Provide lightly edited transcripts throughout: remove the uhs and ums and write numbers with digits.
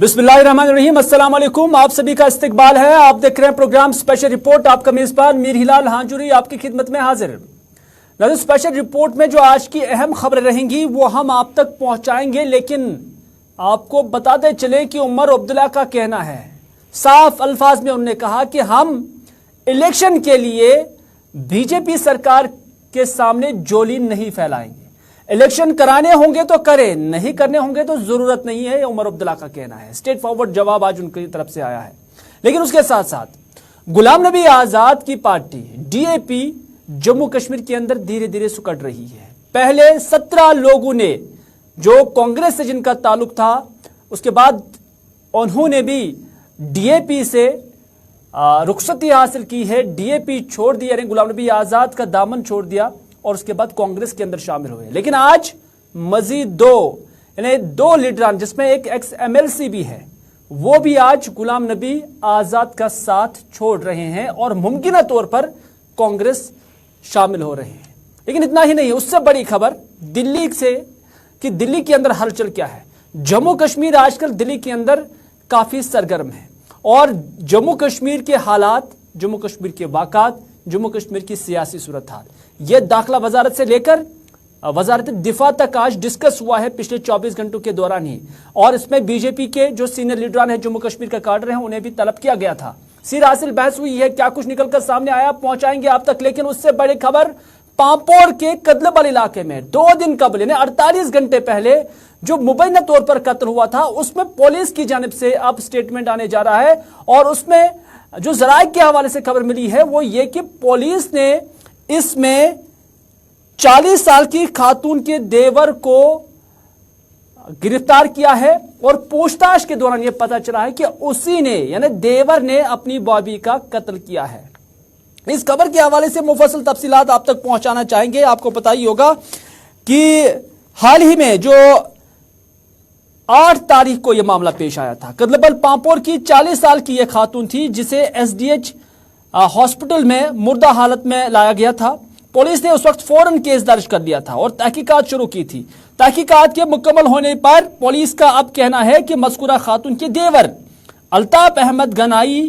बिस्मिल्लाहिर्रहमानिर्रहीम, अस्सलाम वालेकुम। आप सभी का इस्तकबाल है। आप देख रहे हैं प्रोग्राम स्पेशल रिपोर्ट। आपका मेजबान मीर हिलाल हांजुरी आपकी खिदमत में हाजिर। नाज़रीन, स्पेशल रिपोर्ट में जो आज की अहम खबरें रहेंगी वो हम आप तक पहुंचाएंगे, लेकिन आपको बताते चले कि उमर अब्दुल्ला का कहना है, साफ अल्फाज में उन्होंने कहा कि हम इलेक्शन के लिए बीजेपी सरकार के सामने जोली नहीं फैलाएंगे। इलेक्शन कराने होंगे तो करें, नहीं करने होंगे तो जरूरत नहीं है, उमर अब्दुल्ला का कहना है। स्ट्रेट फॉरवर्ड जवाब आज उनकी तरफ से आया है। लेकिन उसके साथ साथ गुलाम नबी आजाद की पार्टी डीएपी जम्मू कश्मीर के अंदर धीरे धीरे सुकड़ रही है। पहले 17 लोगों ने जो कांग्रेस से जिनका ताल्लुक था, उसके बाद उन्होंने भी डीएपी से रुखसती हासिल की है, डीएपी छोड़ दिया, यानी गुलाम नबी आजाद का दामन छोड़ दिया और उसके बाद कांग्रेस के अंदर शामिल हुए। लेकिन आज मजीद दो लीडरान, जिसमें एक एक्स एमएलसी भी है, वो भी आज गुलाम नबी आजाद का साथ छोड़ रहे हैं और मुमकिन तौर पर कांग्रेस शामिल हो रहे हैं। लेकिन इतना ही नहीं, उससे बड़ी खबर दिल्ली से कि दिल्ली के अंदर हलचल क्या है। जम्मू कश्मीर आजकल दिल्ली के अंदर काफी सरगर्म है और जम्मू कश्मीर के हालात, जम्मू कश्मीर के वाक़ात, जम्मू कश्मीर की सियासी सूरत हाल, यह दाखिला वजारत से लेकर वजारत दिफा तक आज डिस्कस हुआ है पिछले 24 घंटों के दौरान ही। और इसमें बीजेपी के जो सीनियर लीडरान हैं, जम्मू कश्मीर का काडर हैं, उन्हें भी तलब किया गया था। सिरासिल बहस हुई है, क्या कुछ निकलकर सामने आया पहुंचाएंगे आप तक। लेकिन उससे बड़ी खबर, पांपोर के कदलबल इलाके में 2 दिन कबल, यानी 48 घंटे पहले जो मुबैना तौर पर कत्ल हुआ था, उसमें पुलिस की जानिब से अब स्टेटमेंट आने जा रहा है। और उसमें जो जराये के हवाले से खबर मिली है वो ये कि पुलिस ने इसमें 40 साल की खातून के देवर को गिरफ्तार किया है और पूछताछ के दौरान यह पता चला है कि उसी ने, यानी देवर ने, अपनी बॉबी का कत्ल किया है। इस खबर के हवाले से मुफस्सल तफसीलात आप तक पहुंचाना चाहेंगे। आपको पता ही होगा कि हाल ही में जो 8 तारीख को यह मामला पेश आया था, कदलबल पांपोर की 40 साल की यह खातून थी जिसे एसडीएच हॉस्पिटल में मुर्दा हालत में लाया गया था। पुलिस ने उस वक्त फौरन केस दर्ज कर दिया था और तहकीकात शुरू की थी। तहकीकात के मुकम्मल होने पर पुलिस का अब कहना है कि मज़कूरा खातून के देवर अल्ताफ अहमद गनाई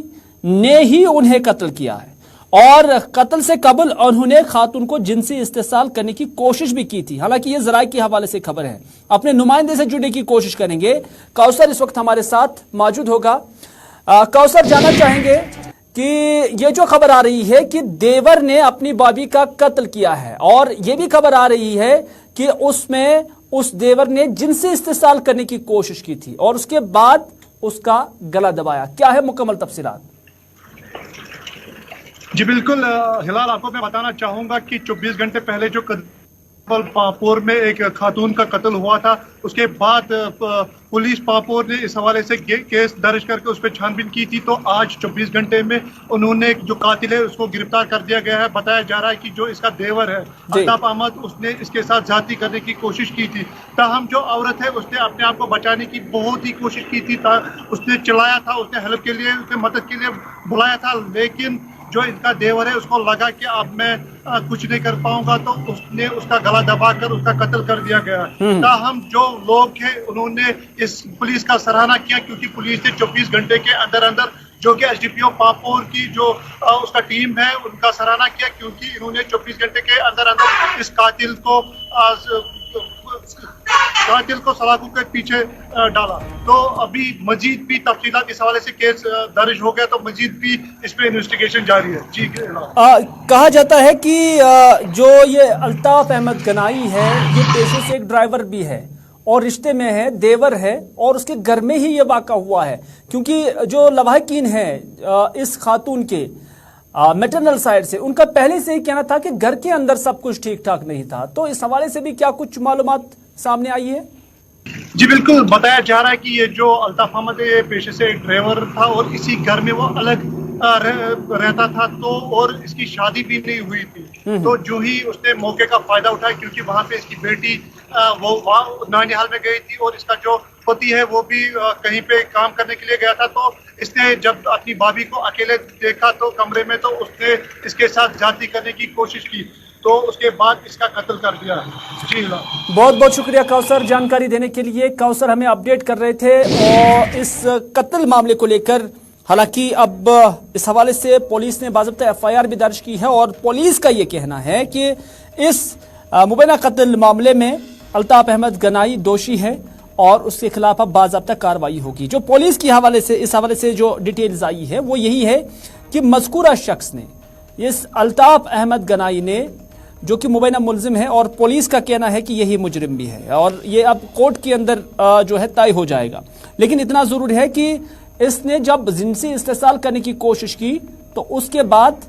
ने ही उन्हें कत्ल किया है और कत्ल से कबल उन्होंने खातून को जिनसी इस्तेसाल करने की कोशिश भी की थी। हालांकि ये जराये के हवाले से खबर है। अपने नुमाइंदे से जुड़ने की कोशिश करेंगे। कौसर इस वक्त हमारे साथ मौजूद होगा। कौसर, जानना चाहेंगे कि ये जो खबर आ रही है कि देवर ने अपनी बॉबी का कत्ल किया है, और ये भी खबर आ रही है कि उसमें उस देवर ने जिनसी इस्तेसाल करने की कोशिश की थी और उसके बाद उसका गला दबाया, क्या है मुकम्मल तफसीलात? जी बिल्कुल हिलाल, आपको मैं बताना चाहूंगा कि 24 घंटे पहले जो कदलबल पांपोर में एक खातून का कत्ल हुआ था, उसके बाद पुलिस पांपोर ने इस हवाले से केस दर्ज करके उस पर छानबीन की थी। तो आज 24 घंटे में उन्होंने जो कातिल है उसको गिरफ्तार कर दिया गया है। बताया जा रहा है कि जो इसका देवर है अल्ताफ अहमद, उसने इसके साथ ज्यादती करने की कोशिश की थी। ताहम जो औरत है उसने अपने आप को बचाने की बहुत ही कोशिश की थी। उसने चिल्लाया था, उसने हेल्प के लिए, उसने मदद के लिए बुलाया था, लेकिन जो इनका देवर है उसको लगा कि अब मैं कुछ नहीं कर पाऊंगा, तो उसने उसका गला दबाकर उसका कत्ल कर दिया गया। ताहम जो लोग हैं उन्होंने इस पुलिस का सराहना किया, क्योंकि पुलिस ने 24 घंटे के अंदर अंदर, जो कि एसडीपीओ पांपोर की जो उसका टीम है, उनका सराहना किया, क्योंकि इन्होंने 24 घंटे के अंदर अंदर इस कातिल को सलाखों के पीछे डाला। तो अभी मजीद भी तफसीलात इस हवाले से केस दर्ज हो गया, तो मजीद भी इस पे इन्वेस्टिगेशन जारी है। जी कहा जाता है कि जो ये अल्ताफ अहमद गनाई है, ये पेशे से एक ड्राइवर भी है और रिश्ते में है, देवर है, और उसके घर में ही ये वाक़ा हुआ है। क्योंकि जो लवाहिकीन है इस खातून के मैटरनल साइड से, उनका पहले से ही कहना था कि घर के अंदर सब कुछ ठीक ठाक नहीं था। तो इस हवाले से भी क्या कुछ मालूमात सामने आई है? जी बिल्कुल, बताया जा रहा है कि ये जो अल्ताफ अहमद है पेशे से एक ड्राइवर था और इसी घर में वो अलग रहता था, तो और इसकी शादी भी नहीं हुई थी। तो जो ही उसने मौके का फायदा उठाया, क्योंकि वहां पे इसकी बेटी वो वहाँ नानिहाल में गई थी और इसका जो पति है वो भी कहीं पे काम करने के लिए गया था। तो इसने जब अपनी भाभी को अकेले देखा तो कमरे में, तो उसने इसके साथ ज्यादती करने की कोशिश की। तो उसके बाद इसका कत्ल कर दिया। जी हिलाल। बहुत बहुत शुक्रिया कौसर जानकारी देने के लिए। कौसर हमें अपडेट कर रहे थे और इस कत्ल मामले को लेकर, हालांकि अब इस हवाले से पुलिस ने बाज़ाब्ता FIR भी दर्ज की है और पुलिस का ये कहना है कि इस मुबैना कत्ल मामले में अल्ताफ अहमद गनाई दोषी है और उसके खिलाफ अब बाज़ाब्ता कार्रवाई होगी। जो पुलिस की हवाले से इस हवाले से जो डिटेल्स आई है वो यही है कि मज़कूरा शख्स ने, इस अल्ताफ अहमद गनाई ने, जो कि मुबैना मुलजिम है और पुलिस का कहना है कि यही मुजरिम भी है और ये अब कोर्ट के अंदर जो है तय हो जाएगा। लेकिन इतना ज़रूर है कि इसने जब जिनसी इस्तेसाल करने की कोशिश की तो उसके बाद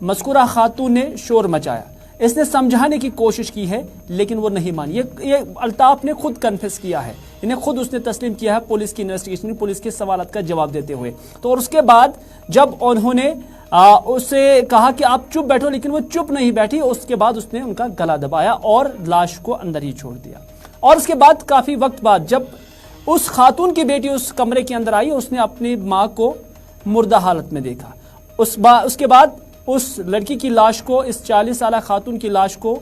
मज़कूरा खातून ने शोर मचाया। इसने समझाने की कोशिश की है लेकिन वो नहीं मानी। ये अल्ताफ ने खुद कन्फेस किया है, इन्हें खुद उसने तस्लीम किया है पुलिस की इन्वेस्टिगेशन, पुलिस के सवालात का जवाब देते हुए। तो और उसके बाद जब उन्होंने उससे कहा कि आप चुप बैठो, लेकिन वो चुप नहीं बैठी। उसके बाद उसने उनका गला दबाया और लाश को अंदर ही छोड़ दिया। और उसके बाद काफी वक्त बाद जब उस खातून की बेटी उस कमरे के अंदर आई, उसने अपनी माँ को मुर्दा हालत में देखा। उसके बाद उस लड़की की लाश को, इस 40 साल खातून की लाश को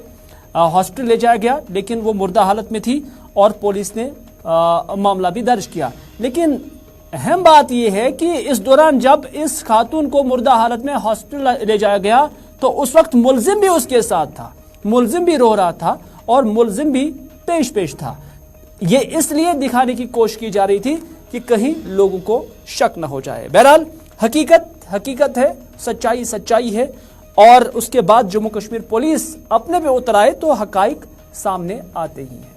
हॉस्पिटल ले जाया गया, लेकिन वो मुर्दा हालत में थी और पुलिस ने मामला भी दर्ज किया। लेकिन अहम बात यह है कि इस दौरान जब इस खातून को मुर्दा हालत में हॉस्पिटल ले जाया गया तो उस वक्त मुलजिम भी उसके साथ था, मुलजिम भी रो रहा था और मुलजिम भी पेश था। ये इसलिए दिखाने की कोशिश की जा रही थी कि कहीं लोगों को शक न हो जाए। बहरहाल हकीकत है, सच्चाई है और उसके बाद जम्मू कश्मीर पुलिस अपने पे उतर आए तो हकाइक सामने आते ही हैं।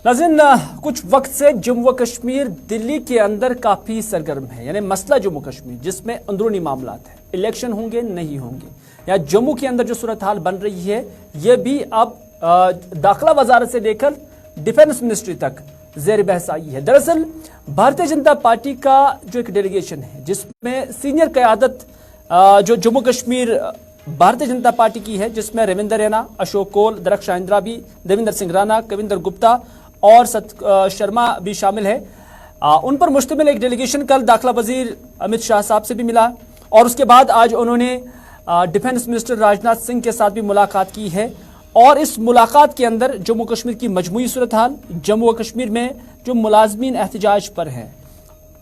नाज़रीन, कुछ वक्त से जम्मू कश्मीर दिल्ली के अंदर काफी सरगर्म है, यानी मसला जम्मू कश्मीर जिसमें अंदरूनी मामलात है, इलेक्शन होंगे नहीं होंगे, या जम्मू के अंदर जो सूरत हाल बन रही है ये भी अब दाखिला वजारत से लेकर डिफेंस मिनिस्ट्री तक ज़ेर बहस आई है। दरअसल भारतीय जनता पार्टी का जो एक डेलीगेशन है जिसमें सीनियर क़यादत जो जम्मू कश्मीर भारतीय जनता पार्टी की है, जिसमें रविंदर रैना, अशोक कोल, दरख्शां इंद्राबी, देवेंद्र सिंह राणा, कविंदर गुप्ता और शर्मा भी शामिल है, उन पर मुश्तमिल एक डेलीगेशन कल दाखिला वजीर अमित शाह साहब से भी मिला और उसके बाद आज उन्होंने डिफेंस मिनिस्टर राजनाथ सिंह के साथ भी मुलाकात की है। और इस मुलाकात के अंदर जम्मू कश्मीर की मजमूई सूरत हाल, जम्मू कश्मीर में जो मुलाजमीन एहतजाज पर हैं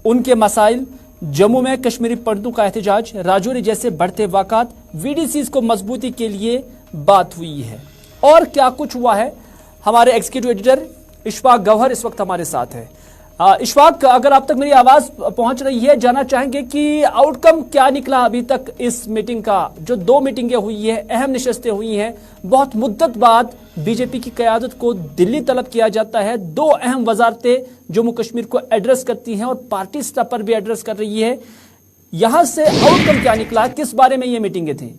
उनके मसाइल, जम्मू में कश्मीरी पंडितों का एहतजाज, राजौरी जैसे बढ़ते वाक़ात, VDCs को मजबूती के लिए बात हुई है। और क्या कुछ हुआ है, हमारे एग्जीक्यूटिव एडिटर इशफाक गौहर इस वक्त हमारे साथ है। इशफाक, अगर आप तक मेरी आवाज पहुंच रही है, जानना चाहेंगे कि आउटकम क्या निकला अभी तक इस मीटिंग का। जो 2 मीटिंगें हुई है, अहम नशस्तें हुई हैं, बहुत मुद्दत बाद बीजेपी की क़यादत को दिल्ली तलब किया जाता है, 2 अहम वजारतें जम्मू कश्मीर को एड्रेस करती हैं और पार्टी स्तर पर भी एड्रेस कर रही है। यहां से आउटकम क्या निकला, किस बारे में ये मीटिंगें थी?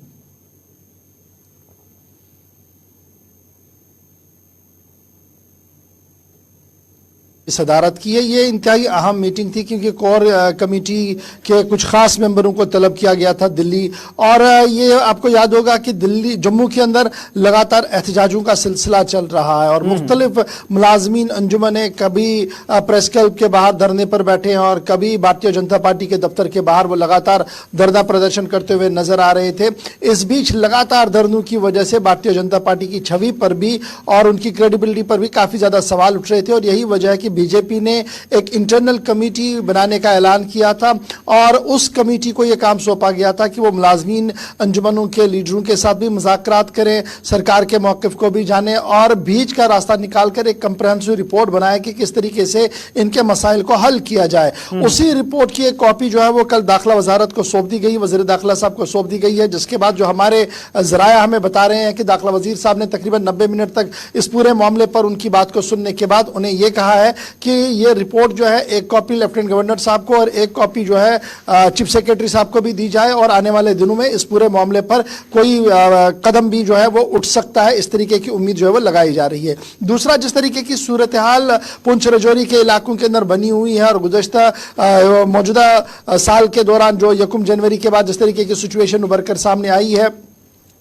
सदारत की है। ये इंतहाई अहम मीटिंग थी क्योंकि कोर कमेटी के कुछ खास मेंबरों को तलब किया गया था दिल्ली। और ये आपको याद होगा कि दिल्ली जम्मू के अंदर लगातार एहतजाजों का सिलसिला चल रहा है और मुख्तलिफ मुलाजमीन अंजुमने कभी प्रेस क्लब के बाहर धरने पर बैठे हैं और कभी भारतीय जनता पार्टी के दफ्तर के बाहर वो लगातार धरना प्रदर्शन करते हुए नजर आ रहे थे। इस बीच लगातार धरनों की वजह से भारतीय जनता पार्टी की छवि पर भी और उनकी क्रेडिबिलिटी पर भी काफी ज्यादा सवाल उठ रहे थे और यही वजह है कि बीजेपी ने एक इंटरनल कमेटी बनाने का ऐलान किया था और उस कमेटी को यह काम सौंपा गया था कि वो मुलाजमीन अंजुमनों के लीडरों के साथ भी मुज़ाकरात करें, सरकार के मौक़िफ़ को भी जाने और बीच का रास्ता निकालकर एक कंप्रहेंसिव रिपोर्ट बनाए कि किस तरीके से इनके मसाइल को हल किया जाए। उसी रिपोर्ट की एक कॉपी जो है वो कल दाखिला वजारत को सौंप दी गई, वज़ीर दाखिला साहब को सौंप दी गई है, जिसके बाद जो हमारे ज़राया हमें बता रहे हैं कि दाखिला वजीर साहब ने तकरीबन 90 मिनट तक इस पूरे मामले पर उनकी बात को सुनने के बाद उन्हें यह कहा है कि ये रिपोर्ट जो है एक कॉपी लेफ्टिनेंट गवर्नर साहब को और एक कॉपी जो है चीफ सेक्रेटरी साहब को भी दी जाए और आने वाले दिनों में इस पूरे मामले पर कोई कदम भी जो है वो उठ सकता है, इस तरीके की उम्मीद जो है वो लगाई जा रही है। दूसरा, जिस तरीके की सूरत हाल पुंछ राजौरी के इलाकों के अंदर बनी हुई है और गुज़श्ता मौजूदा साल के दौरान जो 1 जनवरी के बाद जिस तरीके की सिचुएशन उभर कर सामने आई है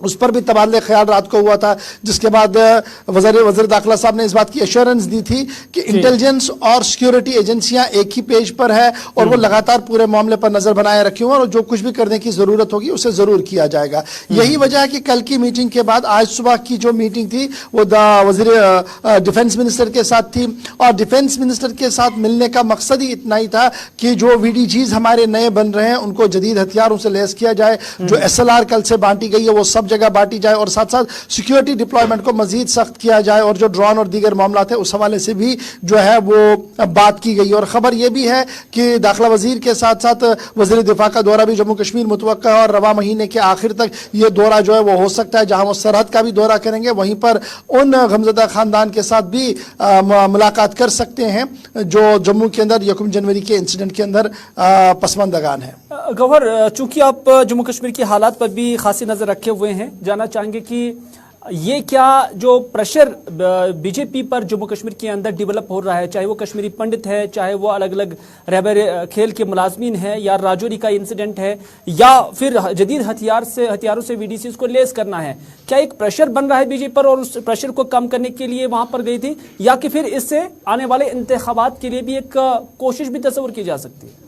उस पर भी तबादले ख्याल रात को हुआ था, जिसके बाद वज़ीर दाखिला साहब ने इस बात की एश्योरेंस दी थी कि इंटेलिजेंस और सिक्योरिटी एजेंसियां एक ही पेज पर है और वो लगातार पूरे मामले पर नजर बनाए रखी हुई और जो कुछ भी करने की जरूरत होगी उसे जरूर किया जाएगा। यही वजह है कि कल की मीटिंग के बाद आज सुबह की जो मीटिंग थी वो वज़ीर डिफेंस मिनिस्टर के साथ थी और डिफेंस मिनिस्टर के साथ मिलने का मकसद ही इतना ही था कि जो VDGs हमारे नए बन रहे हैं उनको जदीद हथियारों से लैस किया जाए, जो SLR कल से बांटी गई है वो सब जगह बांटी जाए और साथ साथ सिक्योरिटी डिप्लॉयमेंट को मजीद सख्त किया जाए और जो ड्रोन और दीगर मामला थे उस हवाले से भी जो है वो बात की गई। और खबर यह भी है कि दाखिला वजीर के साथ साथ वजीर दिफा का दौरा भी जम्मू कश्मीर मुतवक्का है और रवा महीने के आखिर तक ये दौरा जो है वो हो सकता है, जहां वो सरहद का भी दौरा करेंगे, वहीं पर उन गमजदा खानदान के साथ भी मुलाकात कर सकते हैं जो जम्मू के अंदर 1 जनवरी के इंसिडेंट के अंदर पसमानदगान है। गवर्नर, चूंकि आप जम्मू कश्मीर की हालात पर भी खासी नजर रखे हुए हैं, जानना चाहेंगे कि ये क्या जो प्रेशर बीजेपी पर जम्मू कश्मीर के अंदर डेवलप हो रहा है, चाहे वो कश्मीरी पंडित है, चाहे वो अलग अलग रहबर खेल के मुलाजमीन है, या राजौरी का इंसिडेंट है, या फिर जदीद हथियारों से VDCs को लेस करना है, क्या एक प्रेशर बन रहा है बीजेपी पर और उस प्रेशर को कम करने के लिए वहां पर गई थी, या कि फिर इससे आने वाले इंतखाबात के लिए भी एक कोशिश भी तस्वुर की जा सकती है?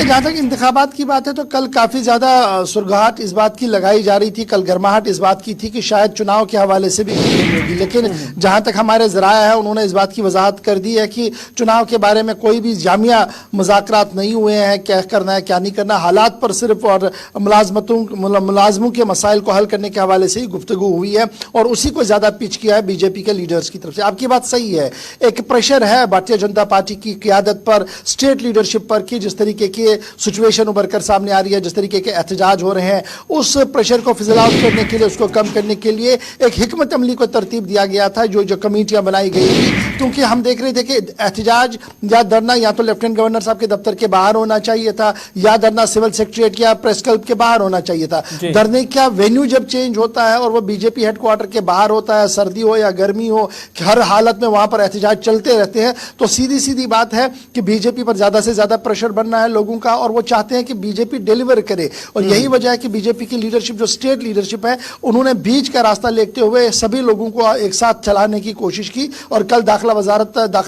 जहाँ तक इंतखाबात की बात है तो कल काफ़ी ज़्यादा सुरगाहट इस बात की लगाई जा रही थी, कल गर्माहट इस बात की थी कि शायद चुनाव के हवाले से भी होगी, लेकिन जहाँ तक हमारे ज़राया है उन्होंने इस बात की वजाहत कर दी है कि चुनाव के बारे में कोई भी जामिया मुज़ाकरात नहीं हुए हैं, क्या करना है क्या नहीं करना, हालात पर सिर्फ और मुलाजमों के मसाइल को हल करने के हवाले से ही गुफ्तगू हुई है और उसी को ज़्यादा पिच किया है बीजेपी के लीडर्स की तरफ से। आपकी बात सही है, एक प्रेशर है भारतीय जनता पार्टी की क़ियादत पर, स्टेट लीडरशिप पर कि जिस तरीके की सिचुएशन उभर कर सामने आ रही है, जिस तरीके के एहतजाज हो रहे हैं, उस प्रेशर को फिजल आउट करने के लिए, उसको कम करने के लिए एक हिकमत अमली को तरतीब दिया गया था, जो कमेटियां बनाई गई थी, क्योंकि हम देख रहे थे कि एहतजाज या धरना या तो लेफ्टिनेंट गवर्नर साहब के दफ्तर के बाहर होना चाहिए था या धरना सिविल सेक्रेटरिएट या प्रेस क्लब के बाहर होना चाहिए था। धरने का वेन्यू जब चेंज होता है और वो बीजेपी हेडक्वार्टर के बाहर होता है, सर्दी हो या गर्मी हो, हर हालत में वहां पर एहतजाज चलते रहते हैं, तो सीधी सीधी बात है कि बीजेपी पर ज्यादा से ज्यादा प्रेशर बनना है लोगों का और वो चाहते हैं कि बीजेपी डिलीवर करे। और यही वजह है कि बीजेपी की लीडरशिप, जो स्टेट लीडरशिप है, उन्होंने बीच का रास्ता लेते हुए सभी लोगों को एक साथ चलाने की कोशिश की और कल दाखिला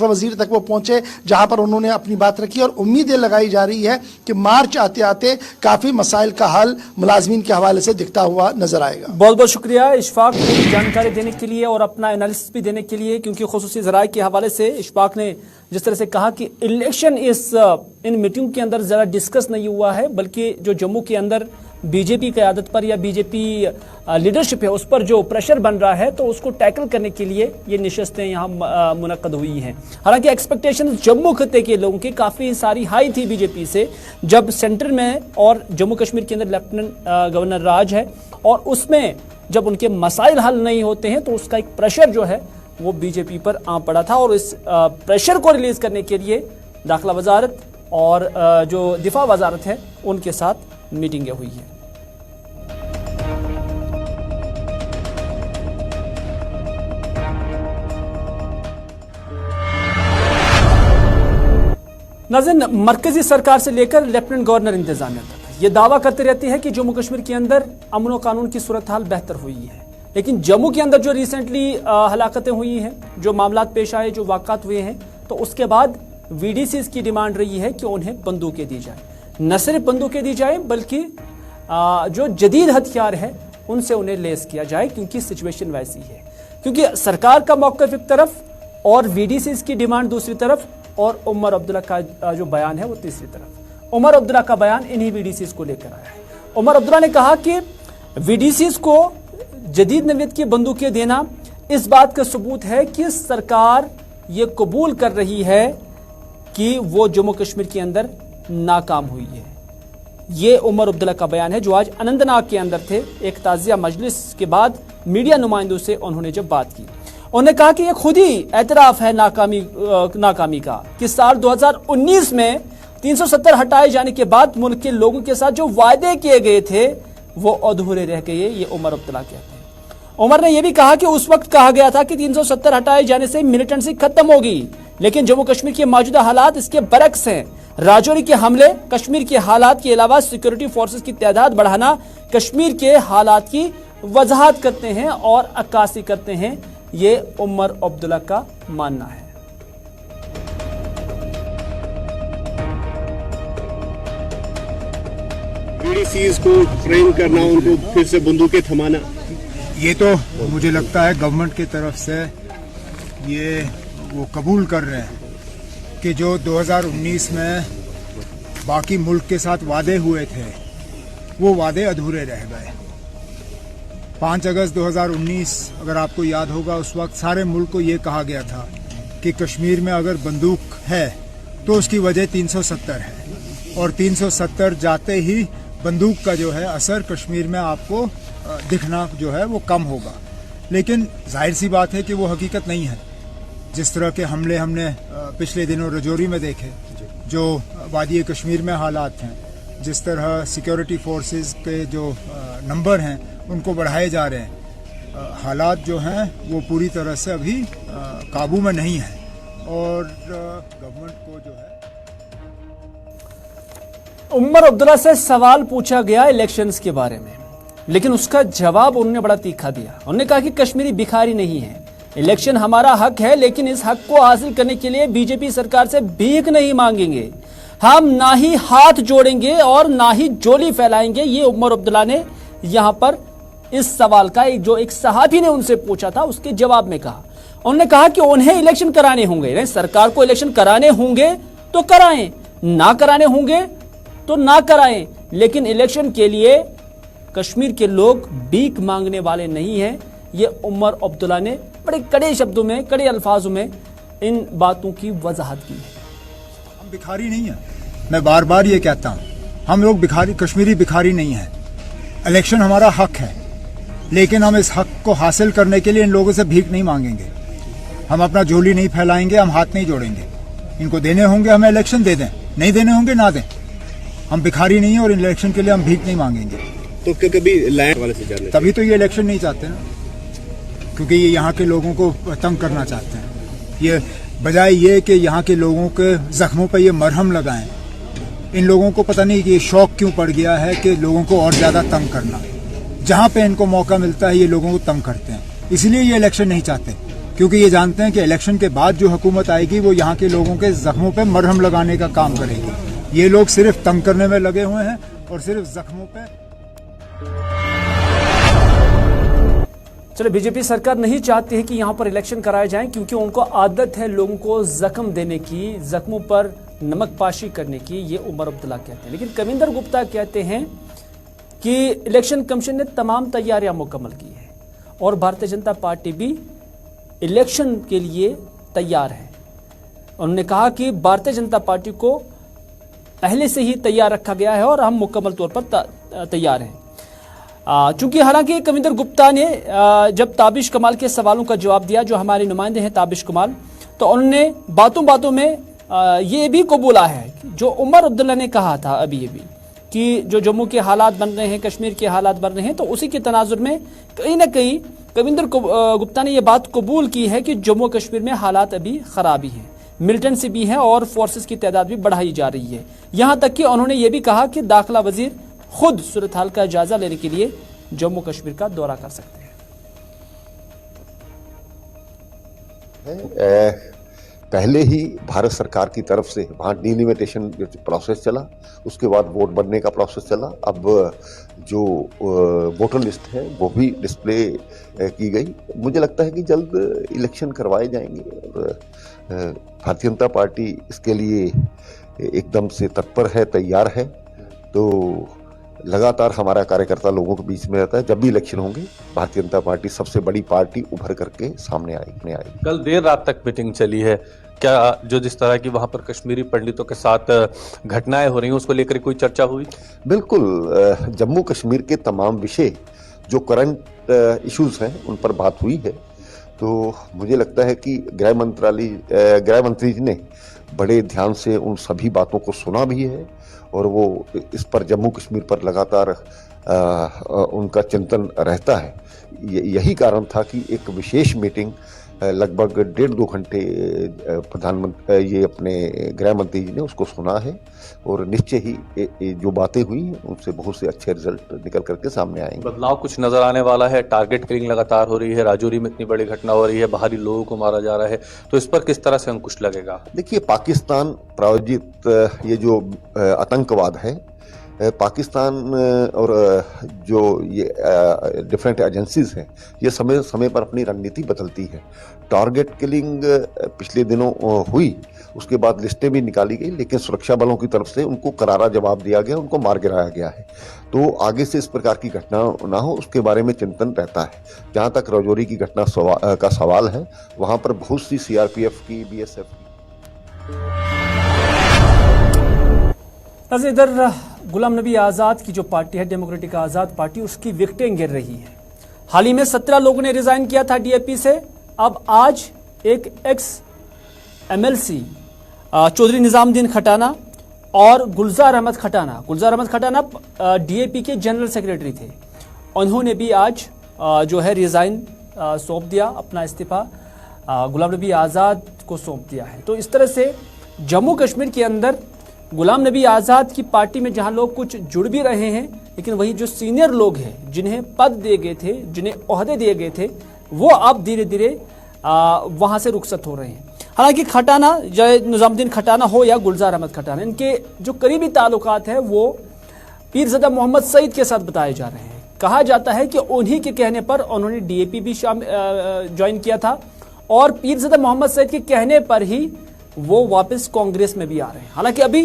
वजीर तक वो पहुंचे, जहां पर उन्होंने अपनी बात रखी और उम्मीदें लगाई जा रही है कि मार्च आते आते काफी मसाइल का हल मुलाजमीन के हवाले से दिखता हुआ नजर आएगा। बहुत बहुत शुक्रिया इशफाक ने जानकारी देने के लिए और अपना एनालिसिस भी देने के लिए, क्योंकि खुसूसी ज़राए के हवाले से इशफाक ने जिस तरह से कहा कि इलेक्शन इन मीटिंग के अंदर ज़रा डिस्कस नहीं हुआ है, बल्कि जो जम्मू के अंदर बीजेपी की आदत पर या बीजेपी लीडरशिप है उस पर जो प्रेशर बन रहा है, तो उसको टैकल करने के लिए ये नशस्तें यहाँ मुनक्कद हुई हैं। हालांकि एक्सपेक्टेशन जम्मू खत्ते के लोगों की काफ़ी सारी हाई थी बीजेपी से, जब सेंटर में और जम्मू कश्मीर के अंदर लेफ्टिनेंट गवर्नर राज है और उसमें जब उनके मसाइल हल नहीं होते हैं तो उसका एक प्रेशर जो है वो बीजेपी पर आ पड़ा था और इस प्रेशर को रिलीज करने के लिए दाखिला वजारत और जो दिफा वजारत है उनके साथ मीटिंगें हुई हैं। नाज़रीन, मरकजी सरकार से लेकर लेफ्टिनेंट गवर्नर इंतजामिया तक ये दावा करते रहती है कि जम्मू कश्मीर के अंदर अमन व कानून की सूरत हाल बेहतर हुई है, लेकिन जम्मू के अंदर जो रिसेंटली हलाकतें हुई हैं, जो मामलात पेश आए, जो वाक़ात हुए हैं, तो उसके बाद VDCs की डिमांड रही है कि उन्हें बंदूकें दी जाए, न सिर्फ बंदूकें दी जाए बल्कि जो जदीद हथियार है उनसे उन्हें लेस किया जाए, क्योंकि सिचुएशन वैसी है, क्योंकि सरकार का मौक़िफ़ एक तरफ और VDCs की डिमांड दूसरी तरफ और उमर अब्दुल्ला का जो बयान है वो तीसरी तरफ। उमर अब्दुल्ला का बयान इन्हीं VDCs को लेकर आया है। उमर अब्दुल्ला ने कहा कि VDCs को जदीद नवीयत की बंदूकें देना इस बात का सबूत है कि सरकार ये कबूल कर रही है कि वो जम्मू कश्मीर के अंदर नाकाम हुई है। ये उमर अब्दुल्ला का बयान है जो आज अनंतनाग के अंदर थे, एक ताज़िया मजलिस के बाद मीडिया नुमाइंदों से उन्होंने जब बात की, उन्होंने कहा कि ये खुद ही एतराफ़ है नाकामी का कि साल 2019 में 370 हटाए जाने के बाद मुल्क के लोगों के साथ जो वायदे किए गए थे वो अधूरे रह गए। ये उमर अब्दुल्ला कहते हैं। उमर ने यह भी कहा कि उस वक्त कहा गया था कि 370 हटाए जाने से मिलिटेंसी खत्म होगी, लेकिन जम्मू कश्मीर के मौजूदा हालात इसके बरक्स हैं। राजौरी के हमले, कश्मीर के हालात के अलावा सिक्योरिटी फोर्सेस की तादाद बढ़ाना कश्मीर के हालात की वजाहत करते हैं और अक्कासी करते हैं, ये उमर अब्दुल्ला का मानना है। बीडीसीज को ट्रेन करना, उनको फिर से बंदूकें थमाना, ये तो मुझे लगता है गवर्नमेंट की तरफ से ये वो कबूल कर रहे हैं कि जो 2019 में बाकी मुल्क के साथ वादे हुए थे वो वादे अधूरे रह गए। 5 अगस्त 2019 अगर आपको याद होगा, उस वक्त सारे मुल्क को ये कहा गया था कि कश्मीर में अगर बंदूक है तो उसकी वजह 370 है, और 370 जाते ही बंदूक का जो है असर कश्मीर में आपको दिखना जो है वो कम होगा। लेकिन जाहिर सी बात है कि वो हकीकत नहीं है। जिस तरह के हमले हमने पिछले दिनों राजौरी में देखे, जो वादी कश्मीर में हालात हैं, जिस तरह सिक्योरिटी फोर्सेस के जो नंबर हैं उनको बढ़ाए जा रहे हैं, हालात जो हैं वो पूरी तरह से अभी काबू में नहीं है, और गवर्नमेंट को जो है। उमर अब्दुल्ला से सवाल पूछा गया इलेक्शंस के बारे में, लेकिन उसका जवाब उन्होंने बड़ा तीखा दिया। उन्होंने कहा कि कश्मीरी भिखारी नहीं है, इलेक्शन हमारा हक है, लेकिन इस हक को हासिल करने के लिए बीजेपी सरकार से भीख नहीं मांगेंगे, हम ना ही हाथ जोड़ेंगे और ना ही झोली फैलाएंगे। ये उमर अब्दुल्ला ने यहां पर इस सवाल का जो एक सहाफी ने उनसे पूछा था उसके जवाब में कहा। उन्होंने कहा कि उन्हें इलेक्शन कराने होंगे, सरकार को इलेक्शन कराने होंगे तो कराएं, ना कराने होंगे तो ना कराएं, लेकिन इलेक्शन के लिए कश्मीर के लोग भीख मांगने वाले नहीं हैं। ये उमर अब्दुल्ला ने बड़े कड़े शब्दों में, कड़े अल्फाजों में इन बातों की वजाहत की है। हम भिखारी नहीं हैं, मैं बार बार ये कहता हूं, हम लोग भिखारी, कश्मीरी भिखारी नहीं हैं। इलेक्शन हमारा हक है, लेकिन हम इस हक को हासिल करने के लिए इन लोगों से भीख नहीं मांगेंगे, हम अपना झोली नहीं फैलाएंगे, हम हाथ नहीं जोड़ेंगे। इनको देने होंगे हमें इलेक्शन दे दें, नहीं देने होंगे ना दें। हम भिखारी नहीं है और इलेक्शन के लिए हम भीख नहीं मांगेंगे। तो कभी लैंड वाले से जानते, तभी तो ये इलेक्शन नहीं चाहते ना, क्योंकि ये यहाँ के लोगों को तंग करना चाहते हैं। ये बजाय ये कि यहाँ के लोगों के जख्मों पर ये मरहम लगाएं, इन लोगों को पता नहीं कि ये शौक क्यों पड़ गया है कि लोगों को और ज्यादा तंग करना। जहाँ पे इनको मौका मिलता है ये लोगों को तंग करते हैं, इसलिए ये इलेक्शन नहीं चाहते, क्योंकि ये जानते हैं कि इलेक्शन के बाद जो हुकूमत आएगी वो यहाँ के लोगों के जख्मों पे मरहम लगाने का काम करेगी। ये लोग सिर्फ तंग करने में लगे हुए हैं और सिर्फ जख्मों पे। चलो, बीजेपी सरकार नहीं चाहती है कि यहां पर इलेक्शन कराए जाएं, क्योंकि उनको आदत है लोगों को जख्म देने की, जख्मों पर नमक पाशी करने की। ये उमर अब्दुल्ला कहते हैं। लेकिन कविंदर गुप्ता कहते हैं कि इलेक्शन कमीशन ने तमाम तैयारियां मुकम्मल की है और भारतीय जनता पार्टी भी इलेक्शन के लिए तैयार है। उन्होंने कहा कि भारतीय जनता पार्टी को पहले से ही तैयार रखा गया है और हम मुकम्मल तौर पर तैयार हैं। चूंकि हालांकि कविंदर गुप्ता ने जब ताबिश कमाल के सवालों का जवाब दिया, जो हमारे नुमाइंदे हैं ताबिश कमाल, तो उन्होंने बातों बातों में ये भी कबूला है जो उमर अब्दुल्ला ने कहा था अभी ये भी, कि जो जम्मू के हालात बन रहे हैं, कश्मीर के हालात बन रहे हैं, तो उसी के तनाजुर में कहीं ना कहीं कविंदर गुप्ता ने यह बात कबूल की है कि जम्मू कश्मीर में हालात अभी खराबी हैं, मिलिटेंसी भी है और फोर्सेस की तादाद भी बढ़ाई जा रही है। यहां तक कि उन्होंने ये भी कहा कि दाखिला वजीर खुद सूरत हाल का जायजा लेने के लिए जम्मू कश्मीर का दौरा कर सकते हैं। पहले ही भारत सरकार की तरफ से वहाँ डिलिमिटेशन प्रोसेस चला, उसके बाद वोट बनने का प्रोसेस चला। अब जो वोटर लिस्ट है वो भी डिस्प्ले की गई। मुझे लगता है कि जल्द इलेक्शन करवाए जाएंगे और भारतीय जनता पार्टी इसके लिए एकदम से तत्पर है, तैयार है। तो लगातार हमारा कार्यकर्ता लोगों के बीच में रहता है। जब भी इलेक्शन होंगे भारतीय जनता पार्टी सबसे बड़ी पार्टी उभर करके सामने आएगी। कल देर रात तक मीटिंग चली है, क्या जो जिस तरह की वहां पर कश्मीरी पंडितों के साथ घटनाएं हो रही हैं उसको लेकर कोई चर्चा हुई? बिल्कुल, जम्मू कश्मीर के तमाम विषय जो करंट इश्यूज हैं उन पर बात हुई है। तो मुझे लगता है कि गृह मंत्री जी ने बड़े ध्यान से उन सभी बातों को सुना भी है और वो इस पर जम्मू कश्मीर पर लगातार उनका चिंतन रहता है। यही कारण था कि एक विशेष मीटिंग लगभग 1.5-2 घंटे प्रधानमंत्री ये अपने गृह मंत्री जी ने उसको सुना है और निश्चय ही जो बातें हुई उनसे बहुत से अच्छे रिजल्ट निकल करके सामने आएंगे। बदलाव कुछ नजर आने वाला है। टारगेट किलिंग लगातार हो रही है, राजौरी में इतनी बड़ी घटना हो रही है, बाहरी लोगों को मारा जा रहा है, तो इस पर किस तरह से अंकुश लगेगा? देखिए, पाकिस्तान प्रायोजित ये जो आतंकवाद है, पाकिस्तान और जो ये डिफरेंट एजेंसीज हैं, ये समय समय पर अपनी रणनीति बदलती है। टारगेट किलिंग पिछले दिनों हुई, उसके बाद लिस्टें भी निकाली गई, लेकिन सुरक्षा बलों की तरफ से उनको करारा जवाब दिया गया, उनको मार गिराया गया है। तो आगे से इस प्रकार की घटना ना हो, उसके बारे में चिंतन रहता है। जहाँ तक राजौरी की घटना का सवाल है, वहाँ पर बहुत सी सीआरपीएफ की, बीएसएफ की। इधर गुलाम नबी आज़ाद की जो पार्टी है, डेमोक्रेटिक आज़ाद पार्टी, उसकी विकेटें गिर रही है। हाल ही में 17 लोगों ने रिजाइन किया था डीएपी से। अब आज एक एक्स एमएलसी चौधरी निजामुद्दीन खटाना और गुलजार अहमद खटाना डीएपी के जनरल सेक्रेटरी थे, उन्होंने भी आज जो है रिजाइन सौंप दिया, अपना इस्तीफा गुलाम नबी आज़ाद को सौंप दिया है। तो इस तरह से जम्मू कश्मीर के अंदर गुलाम नबी आज़ाद की पार्टी में जहां लोग कुछ जुड़ भी रहे हैं, लेकिन वही जो सीनियर लोग हैं, जिन्हें पद दिए गए थे, जिन्हें ओहदे दिए गए थे, वो अब धीरे धीरे वहां से रुखसत हो रहे हैं। हालांकि खटाना, निजामुद्दीन खटाना हो या गुलजार अहमद खटाना, इनके जो करीबी ताल्लुकात है वो पीरज़दा मोहम्मद सईद के साथ बताए जा रहे हैं। कहा जाता है कि उन्हीं के कहने पर उन्होंने डीएपी भी ज्वाइन किया था और पीरज़दा मोहम्मद सईद के कहने पर ही वो वापस कांग्रेस में भी आ रहे हैं। हालांकि अभी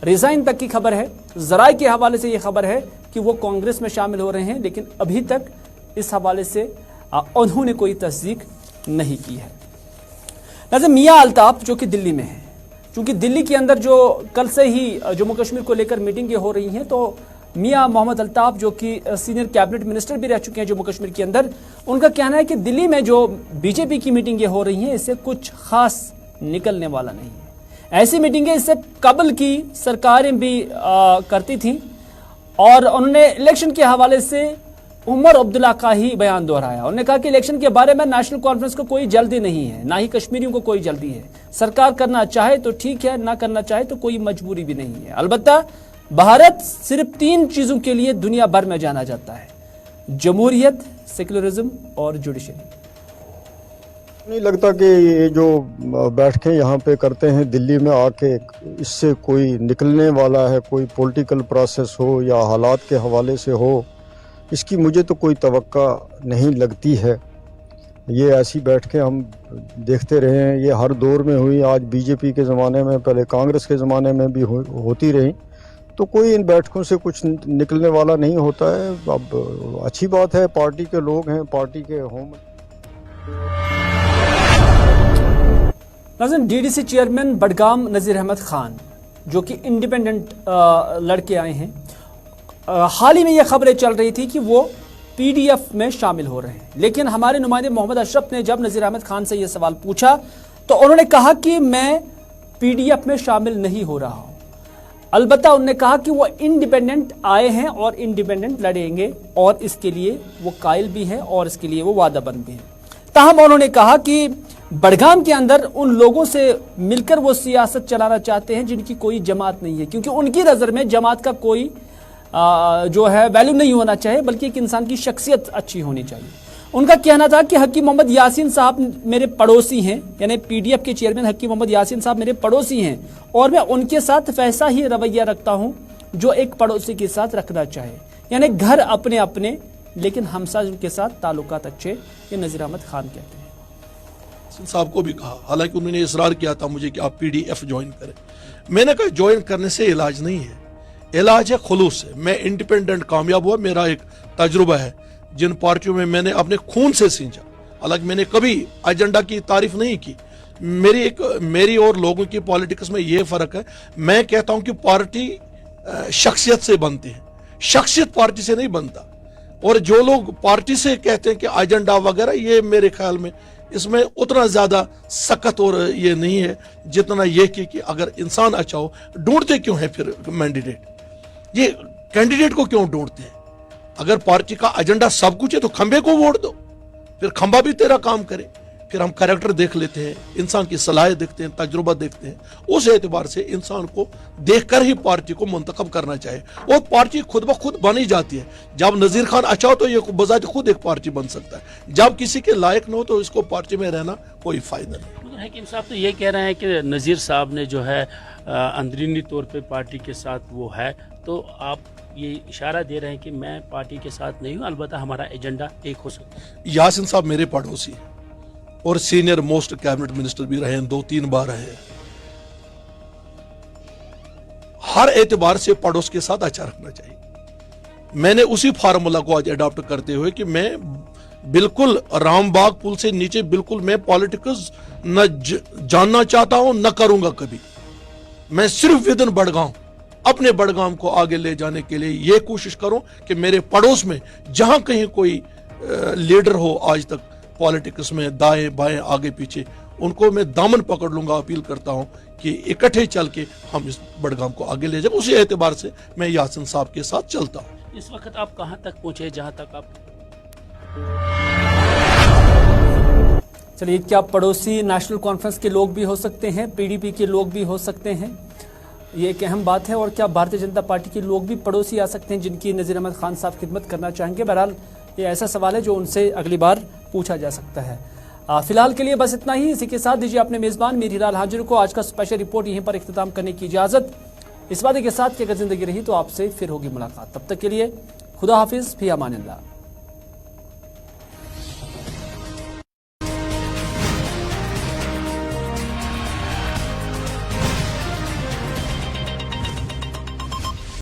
रिजाइन तक की खबर है, जराए के हवाले से ये खबर है कि वो कांग्रेस में शामिल हो रहे हैं, लेकिन अभी तक इस हवाले से उन्होंने कोई तस्दीक नहीं की है। नज़र मियां अल्ताफ जो कि दिल्ली में है, क्योंकि दिल्ली के अंदर जो कल से ही जम्मू कश्मीर को लेकर मीटिंगें हो रही हैं, तो मियां मोहम्मद अल्ताफ जो कि सीनियर कैबिनेट मिनिस्टर भी रह चुके हैं जम्मू कश्मीर के अंदर, उनका कहना है कि दिल्ली में जो बीजेपी की मीटिंगें हो रही हैं, इससे कुछ खास निकलने वाला नहीं है। ऐसी मीटिंगें इससे कबल की सरकारें भी करती थीं और उन्होंने इलेक्शन के हवाले से उमर अब्दुल्ला का ही बयान दोहराया। उन्होंने कहा कि इलेक्शन के बारे में नेशनल कॉन्फ्रेंस को कोई जल्दी नहीं है, ना ही कश्मीरियों को कोई जल्दी है। सरकार करना चाहे तो ठीक है, ना करना चाहे तो कोई मजबूरी भी नहीं है। अलबत्ता भारत सिर्फ 3 चीजों के लिए दुनिया भर में जाना जाता है: जमहूरियत, सेक्युलरिज्म और जुडिशरी। नहीं लगता कि ये जो बैठकें यहाँ पे करते हैं दिल्ली में आके, इससे कोई निकलने वाला है, कोई पॉलिटिकल प्रोसेस हो या हालात के हवाले से हो, इसकी मुझे तो कोई तवक्का नहीं लगती है। ये ऐसी बैठकें हम देखते रहे हैं, ये हर दौर में हुई, आज बीजेपी के ज़माने में, पहले कांग्रेस के ज़माने में भी होती रही, तो कोई इन बैठकों से कुछ निकलने वाला नहीं होता है। अब अच्छी बात है, पार्टी के लोग हैं, पार्टी के होम। डीडीसी चेयरमैन बडगाम नज़ीर अहमद खान जो कि इंडिपेंडेंट लड़के आए हैं, हाल ही में यह खबरें चल रही थी कि वो पीडीएफ में शामिल हो रहे हैं, लेकिन हमारे नुमाइंदे मोहम्मद अशरफ ने जब नज़ीर अहमद खान से यह सवाल पूछा तो उन्होंने कहा कि मैं पीडीएफ में शामिल नहीं हो रहा हूं। अलबत्ता उन्होंने कहा कि वो इंडिपेंडेंट आए हैं और इंडिपेंडेंट लड़ेंगे और इसके लिए वो कायल भी हैं और इसके लिए वो वादाबंद भी हैं। ताहम उन्होंने कहा कि बडगाम के अंदर उन लोगों से मिलकर वो सियासत चलाना चाहते हैं जिनकी कोई जमात नहीं है, क्योंकि उनकी नज़र में जमात का कोई जो है वैल्यू नहीं होना चाहिए, बल्कि एक इंसान की शख्सियत अच्छी होनी चाहिए। उनका कहना था कि हकीम मोहम्मद यासीन साहब मेरे पड़ोसी हैं, यानी पीडीएफ के चेयरमैन हकीम मोहम्मद यासीन साहब मेरे पड़ोसी हैं और मैं उनके साथ वैसा ही रवैया रखता हूं जो एक पड़ोसी के साथ रखना चाहे, यानी घर अपने अपने लेकिन हमसायों के साथ ताल्लुकात अच्छे, ये नज़ीर अहमद खान कहते हैं। साहब को भी कहा, हालांकि उन्होंने इसरार किया था मुझे कि आप पीडीएफ ज्वाइन करें। मैंने कहा ज्वाइन करने से इलाज नहीं है, इलाज है खुलूस से। मैं इंडिपेंडेंट कामयाब हुआ, मेरा एक तजुर्बा है, जिन पार्टियों में मैंने अपने खून से सींचा, हालांकि मैंने कभी एजेंडा की तारीफ नहीं की। मेरी और लोगों की पॉलिटिक्स में ये फर्क है, मैं कहता हूं कि पार्टी शख्सियत से बनती है, शख्सियत पार्टी से नहीं बनता। और जो लोग पार्टी से कहते हैं कि एजेंडा वगैरह, ये मेरे ख्याल में इसमें उतना ज्यादा सख्त और ये नहीं है जितना ये कि अगर इंसान अच्छा हो। ढूंढते क्यों है फिर कैंडिडेट? ये कैंडिडेट को क्यों ढूंढते हैं? अगर पार्टी का एजेंडा सब कुछ है तो खंबे को वोट दो, फिर खंबा भी तेरा काम करे। फिर हम कैरेक्टर देख लेते हैं, इंसान की सलाहियत देखते हैं, तजुर्बा देखते हैं। उस एतबार से इंसान को देखकर ही पार्टी को मुंतखब करना चाहिए और पार्टी खुद ब खुद बनी जाती है। जब नज़ीर खान अच्छा हो तो ये बजाते खुद एक पार्टी बन सकता है, जब किसी के लायक न हो तो इसको पार्टी में रहना कोई फायदा नहीं। हकीम साहब तो ये कह रहे हैं कि नज़ीर साहब ने जो है अंदरूनी तौर पे पार्टी के साथ वो है, तो आप ये इशारा दे रहे हैं कि मैं पार्टी के साथ नहीं हूँ, अलबत्ता हमारा एजेंडा एक हो सकता है। यासिन साहब मेरे पड़ोसी और सीनियर मोस्ट कैबिनेट मिनिस्टर भी रहे हैं, 2-3 बार रहे। हर एतबार से पड़ोस के साथ अच्छा रखना चाहिए। मैंने उसी फार्मूला को आज अडॉप्ट करते हुए कि मैं बिल्कुल रामबाग पुल से नीचे बिल्कुल मैं पॉलिटिक्स न जानना चाहता हूं, न करूंगा कभी। मैं सिर्फ विद इन बड़गांव अपने बड़गांव को आगे ले जाने के लिए ये कोशिश करूं कि मेरे पड़ोस में जहां कहीं कोई लीडर हो आज तक पॉलिटिक्स में, दाएं बाएं आगे पीछे, उनको मैं दामन पकड़ लूंगा। अपील करता हूं कि इकट्ठे चल के हम इस बड़गांव को आगे ले जाए। उसी एतबार से मैं यासिन साहब के साथ चलता हूं। इस वक्त आप कहां तक पहुंचे जहां तक आप? चलिए, क्या पड़ोसी नेशनल कॉन्फ्रेंस के लोग भी हो सकते हैं, पीडीपी के लोग भी हो सकते हैं, ये एक अहम बात है। और क्या भारतीय जनता पार्टी के लोग भी पड़ोसी आ सकते हैं जिनकी नज़ीर अहमद खान साहब खिदमत करना चाहेंगे? बहरहाल ये ऐसा सवाल है जो उनसे अगली बार पूछा जा सकता है। फिलहाल के लिए बस इतना ही। इसी के साथ दीजिए अपने मेज़बान मीर हिलाल हाजिर को आज का स्पेशल रिपोर्ट यहीं पर इख्तिताम करने की इजाज़त, इस वादे के साथ कि अगर जिंदगी रही तो आपसे फिर होगी मुलाकात। तब तक के लिए खुदा हाफिज़, फी अमानिल्लाह।